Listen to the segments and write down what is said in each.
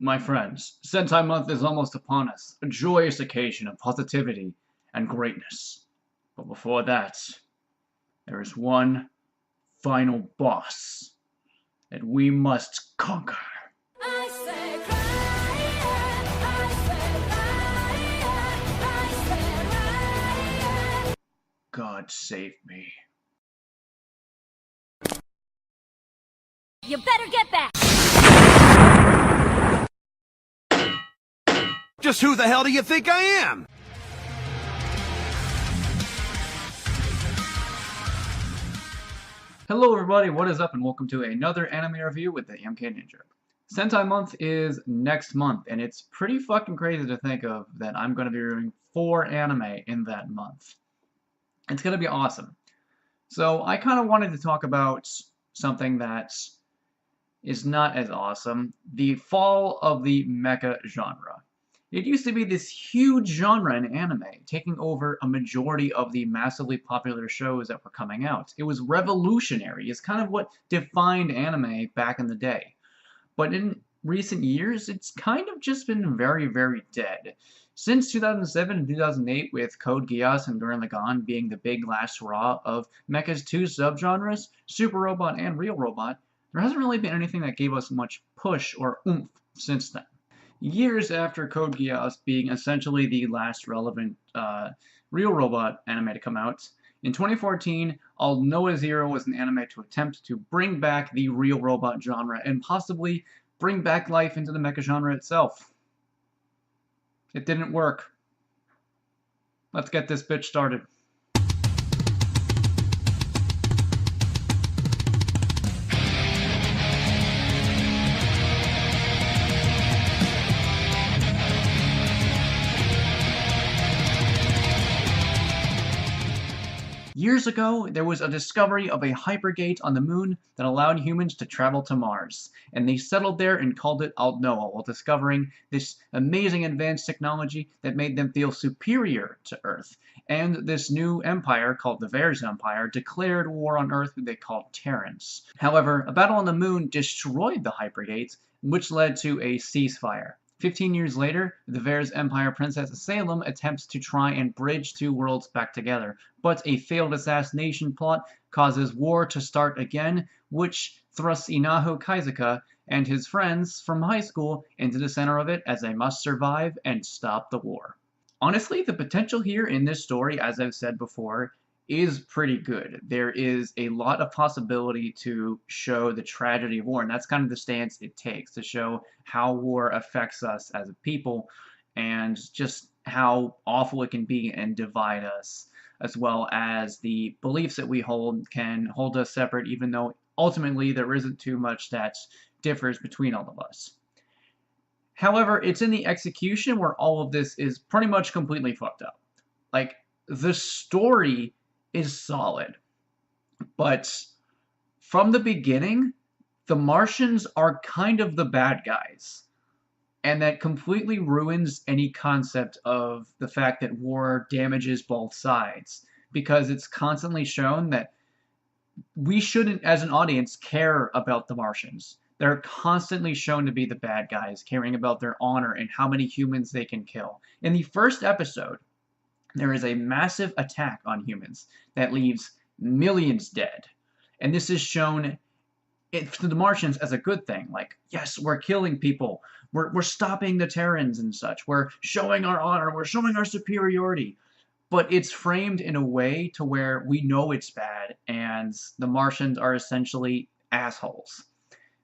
My friends, Sentai Month is almost upon us, a joyous occasion of positivity and greatness. But before that, there is one final boss that we must conquer. God save me. You better get back! Just who the hell do you think I am? Hello everybody, what is up and welcome to another anime review with the TheMKninja. Sentai Month is next month, and it's pretty fucking crazy to think of that I'm going to be reviewing 4 anime in that month. It's going to be awesome. So I kind of wanted to talk about something that is not as awesome, the fall of the mecha genre. It used to be this huge genre in anime, taking over a majority of the massively popular shows that were coming out. It was revolutionary. It's kind of what defined anime back in the day. But in recent years, it's kind of just been very, very dead. Since 2007 and 2008, with Code Geass and Gurren Lagann being the big last hurrah of mecha's 2 subgenres, Super Robot and Real Robot, there hasn't really been anything that gave us much push or oomph since then. Years after Code Geass being essentially the last relevant Real Robot anime to come out, in 2014, Aldnoah.Zero was an anime to attempt to bring back the Real Robot genre and possibly bring back life into the mecha genre itself. It didn't work. Let's get this bitch started. Years ago, there was a discovery of a hypergate on the moon that allowed humans to travel to Mars, and they settled there and called it Aldnoah while discovering this amazing advanced technology that made them feel superior to Earth. And this new empire, called the Ver's Empire, declared war on Earth, who they called Terrans. However, a battle on the moon destroyed the hypergate, which led to a ceasefire. 15 years later, the Ver's Empire Princess Salem attempts to try and bridge 2 worlds back together, but a failed assassination plot causes war to start again, which thrusts Inaho Kaizaka and his friends from high school into the center of it as they must survive and stop the war. Honestly, the potential here in this story, as I've said before, is pretty good. There is a lot of possibility to show the tragedy of war, and that's kind of the stance it takes to show how war affects us as a people and just how awful it can be and divide us, as well as the beliefs that we hold can hold us separate, even though ultimately there isn't too much that differs between all of us. However, it's in the execution where all of this is pretty much completely fucked up. Like, the story is solid, but from the beginning, the Martians are kind of the bad guys, and that completely ruins any concept of the fact that war damages both sides, because it's constantly shown that we shouldn't, as an audience, care about the Martians. They're constantly shown to be the bad guys, caring about their honor and how many humans they can kill. In the first episode, there is a massive attack on humans that leaves millions dead. And this is shown to the Martians as a good thing. Like, yes, we're killing people. We're stopping the Terrans and such. We're showing our honor. We're showing our superiority. But it's framed in a way to where we know it's bad, and the Martians are essentially assholes.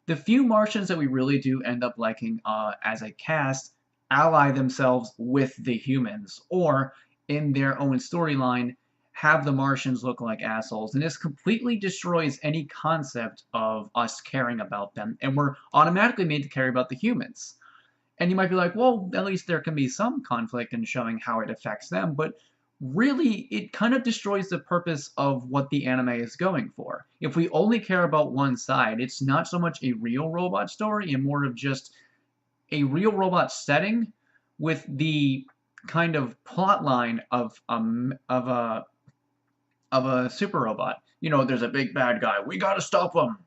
The few Martians that we really do end up liking as a cast ally themselves with the humans, or in their own storyline, have the Martians look like assholes. And this completely destroys any concept of us caring about them, and we're automatically made to care about the humans. And you might be like, well, at least there can be some conflict in showing how it affects them, but really, it kind of destroys the purpose of what the anime is going for. If we only care about one side, it's not so much a real robot story and more of just a real robot setting with the kind of plot line of a super robot. You know, there's a big bad guy. We gotta stop him.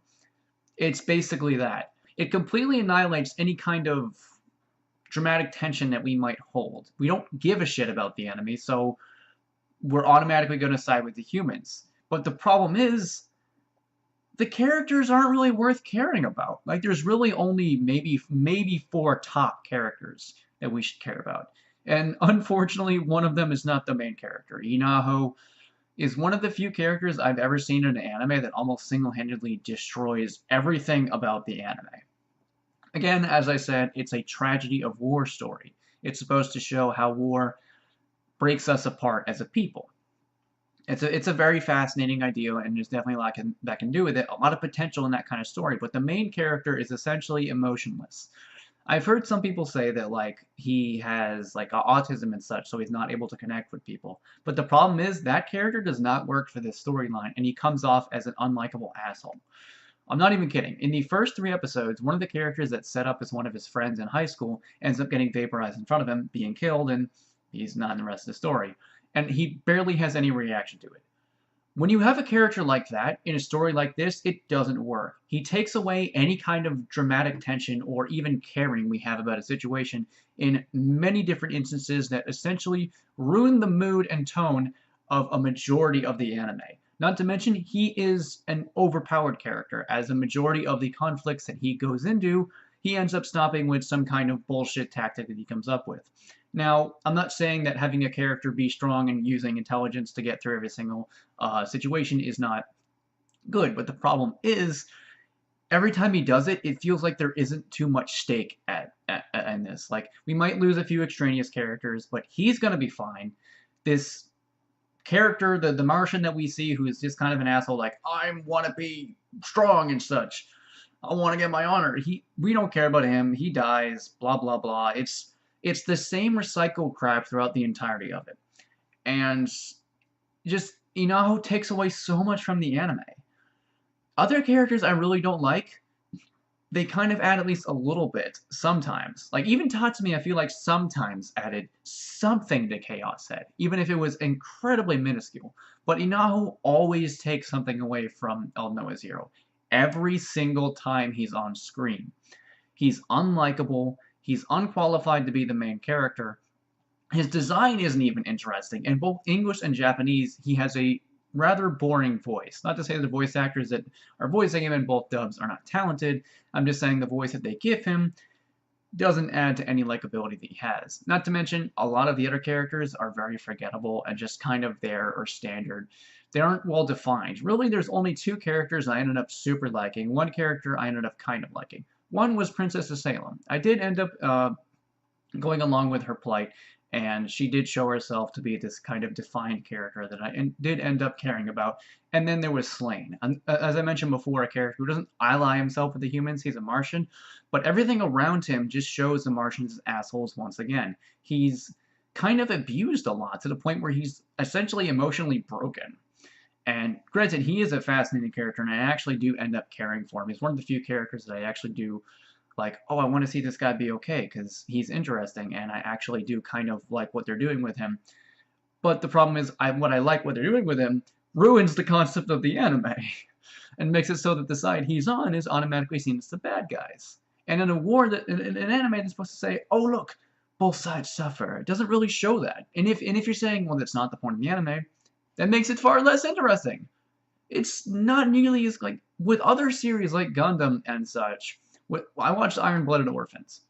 It's basically that. It completely annihilates any kind of dramatic tension that we might hold. We don't give a shit about the enemy, so we're automatically going to side with the humans. But the problem is, the characters aren't really worth caring about. Like, there's really only maybe 4 top characters that we should care about. And unfortunately, one of them is not the main character. Inaho is one of the few characters I've ever seen in an anime that almost single-handedly destroys everything about the anime. Again, as I said, it's a tragedy of war story. It's supposed to show how war breaks us apart as a people. It's a very fascinating idea, and there's definitely a lot that can do with it. A lot of potential in that kind of story, but the main character is essentially emotionless. I've heard some people say that, like, he has, like, autism and such, so he's not able to connect with people. But the problem is, that character does not work for this storyline, and he comes off as an unlikable asshole. I'm not even kidding. In the first 3 episodes, one of the characters that's set up as one of his friends in high school ends up getting vaporized in front of him, being killed, and he's not in the rest of the story. And he barely has any reaction to it. When you have a character like that in a story like this, it doesn't work. He takes away any kind of dramatic tension or even caring we have about a situation in many different instances that essentially ruin the mood and tone of a majority of the anime. Not to mention, he is an overpowered character, as a majority of the conflicts that he goes into, he ends up stopping with some kind of bullshit tactic that he comes up with. Now, I'm not saying that having a character be strong and using intelligence to get through every single situation is not good, but the problem is, every time he does it, it feels like there isn't too much stake in this. Like, we might lose a few extraneous characters, but he's going to be fine. This character, the Martian that we see, who is just kind of an asshole, like, I want to be strong and such. I want to get my honor. We don't care about him. He dies, blah, blah, blah. It's the same recycled crap throughout the entirety of it. And just, Inaho takes away so much from the anime. Other characters I really don't like, they kind of add at least a little bit, sometimes. Like, even Tatsumi, I feel like sometimes added something to Chaos Head, even if it was incredibly minuscule. But Inaho always takes something away from Aldnoah.Zero. Every single time he's on screen. He's unlikable. He's unqualified to be the main character. His design isn't even interesting. In both English and Japanese, he has a rather boring voice. Not to say the voice actors that are voicing him in both dubs are not talented. I'm just saying the voice that they give him doesn't add to any likability that he has. Not to mention, a lot of the other characters are very forgettable and just kind of there or standard. They aren't well defined. Really, there's only 2 characters I ended up super liking. One character I ended up kind of liking. One was Princess of Salem. I did end up going along with her plight, and she did show herself to be this kind of defined character that I did end up caring about. And then there was Slain. As I mentioned before, a character who doesn't ally himself with the humans. He's a Martian, but everything around him just shows the Martians as assholes once again. He's kind of abused a lot, to the point where he's essentially emotionally broken. And granted, he is a fascinating character, and I actually do end up caring for him. He's one of the few characters that I actually do, like, oh, I want to see this guy be okay, because he's interesting, and I actually do kind of like what they're doing with him. But the problem is, what I like what they're doing with him ruins the concept of the anime, and makes it so that the side he's on is automatically seen as the bad guys. And in a war, in an anime that's supposed to say, oh, look, both sides suffer, it doesn't really show that. And if you're saying, well, that's not the point of the anime, that makes it far less interesting. It's not nearly as, like, with other series like Gundam and such. I watched Iron-Blooded Orphans.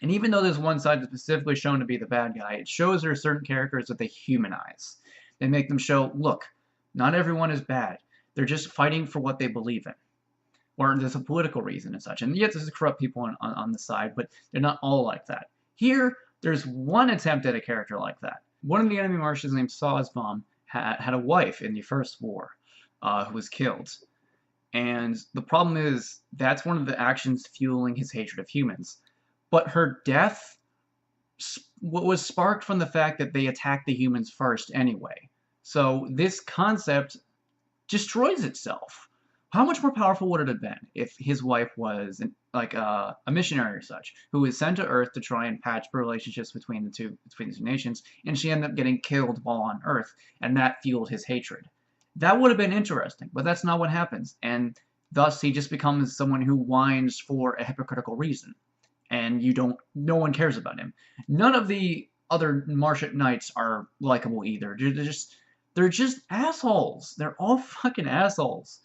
And even though there's one side that's specifically shown to be the bad guy, it shows there are certain characters that they humanize. They make them show, look, not everyone is bad. They're just fighting for what they believe in. Or there's a political reason and such. And yes, there's corrupt people on the side, but they're not all like that. Here, there's one attempt at a character like that. One of the enemy Martians named Sawsbomb had a wife in the first war who was killed. And the problem is, that's one of the actions fueling his hatred of humans. But her death was sparked from the fact that they attacked the humans first anyway. So this concept destroys itself. How much more powerful would it have been if his wife was like a missionary or such, who was sent to Earth to try and patch relationships between the two nations, and she ended up getting killed while on Earth, and that fueled his hatred? That would have been interesting, but that's not what happens, and thus he just becomes someone who whines for a hypocritical reason. and no one cares about him. None of the other Martian knights are likable either. They're just assholes. They're all fucking assholes.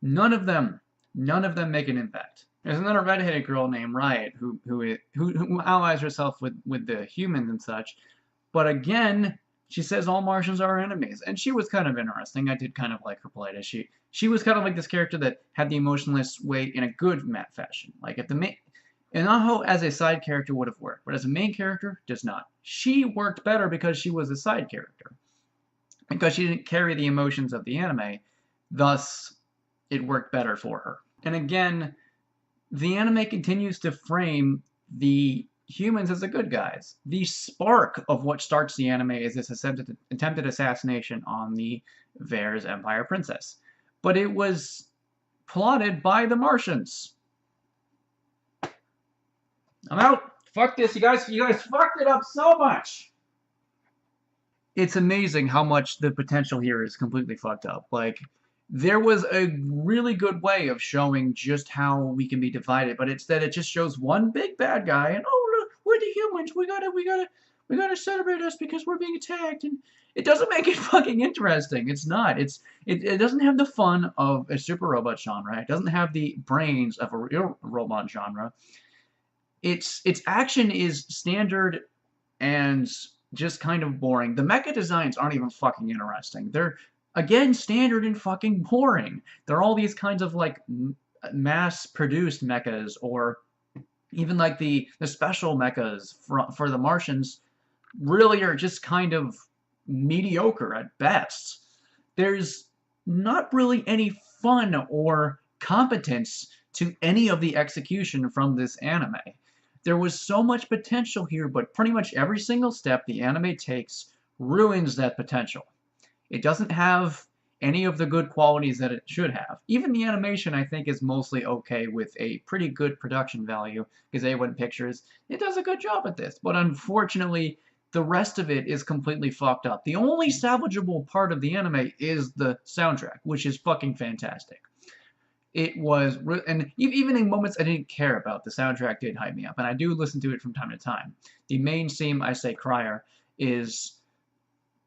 None of them make an impact. There's another redheaded girl named Riot who allies herself with the humans and such, but again, she says all Martians are enemies, and she was kind of interesting. I did kind of like her plight. She was kind of like this character that had the emotionless weight in a good map fashion. Like if the main, Inaho as a side character would have worked, but as a main character, does not. She worked better because she was a side character, because she didn't carry the emotions of the anime. Thus, it worked better for her. And again, the anime continues to frame the humans as the good guys. The spark of what starts the anime is this attempted assassination on the Vare's Empire princess. But it was plotted by the Martians. I'm out. Fuck this. You guys fucked it up so much. It's amazing how much the potential here is completely fucked up. Like, there was a really good way of showing just how we can be divided, but instead it just shows one big bad guy, and oh look, we're the humans. We gotta celebrate us because we're being attacked, and it doesn't make it fucking interesting. It's not. It doesn't have the fun of a super robot genre. It doesn't have the brains of a real robot genre. Its action is standard and just kind of boring. The mecha designs aren't even fucking interesting. They're, again, standard and fucking boring. They're all these kinds of, like, mass-produced mechas, or even, like, the special mechas for the Martians really are just kind of mediocre at best. There's not really any fun or competence to any of the execution from this anime. There was so much potential here, but pretty much every single step the anime takes ruins that potential. It doesn't have any of the good qualities that it should have. Even the animation, I think, is mostly okay with a pretty good production value, because A1 Pictures, it does a good job at this. But unfortunately, the rest of it is completely fucked up. The only salvageable part of the anime is the soundtrack, which is fucking fantastic. It was, and even in moments I didn't care about, the soundtrack did hype me up, and I do listen to it from time to time. The main theme, I Say Crier, is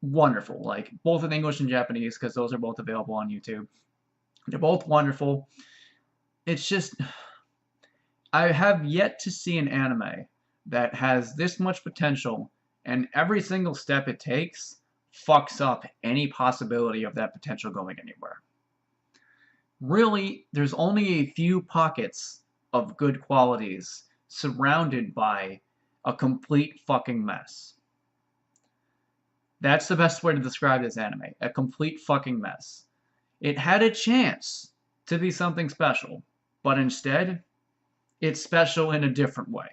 wonderful, like, both in English and Japanese, because those are both available on YouTube. They're both wonderful. It's just, I have yet to see an anime that has this much potential, and every single step it takes fucks up any possibility of that potential going anywhere. Really, there's only a few pockets of good qualities surrounded by a complete fucking mess. That's the best way to describe this anime. A complete fucking mess. It had a chance to be something special, but instead, it's special in a different way.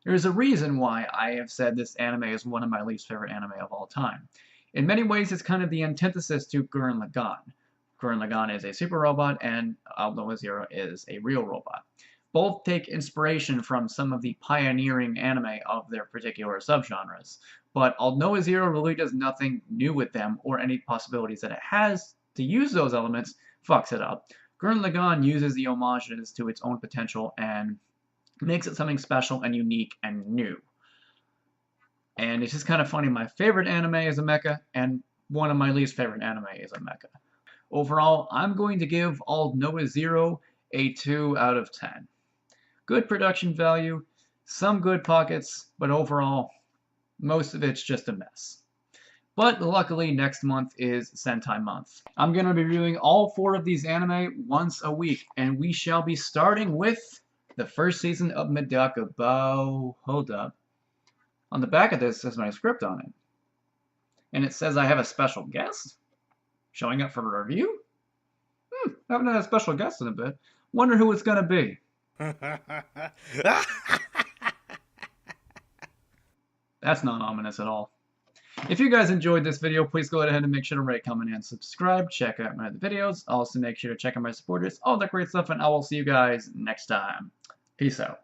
There's a reason why I have said this anime is one of my least favorite anime of all time. In many ways, it's kind of the antithesis to Gurren Lagann. Gurren Lagann is a super robot, and Aldnoah.Zero is a real robot. Both take inspiration from some of the pioneering anime of their particular subgenres, but Aldnoah.Zero really does nothing new with them, or any possibilities that it has to use those elements fucks it up. Gurren Lagann uses the homages to its own potential and makes it something special and unique and new. And it's just kind of funny, my favorite anime is a mecha, and one of my least favorite anime is a mecha. Overall, I'm going to give Aldnoah.Zero a 2 out of 10. Good production value, some good pockets, but overall, most of it's just a mess. But luckily, next month is Sentai month. I'm going to be reviewing all 4 of these anime once a week, and we shall be starting with the first season of Medaka. Hold up. On the back of this says my script on it. And it says I have a special guest showing up for a review? Haven't had a special guest in a bit. Wonder who it's gonna be. That's not ominous at all. If you guys enjoyed this video, please go ahead and make sure to rate, comment, and subscribe. Check out my other videos. Also make sure to check out my supporters, all that great stuff, and I will see you guys next time. Peace out.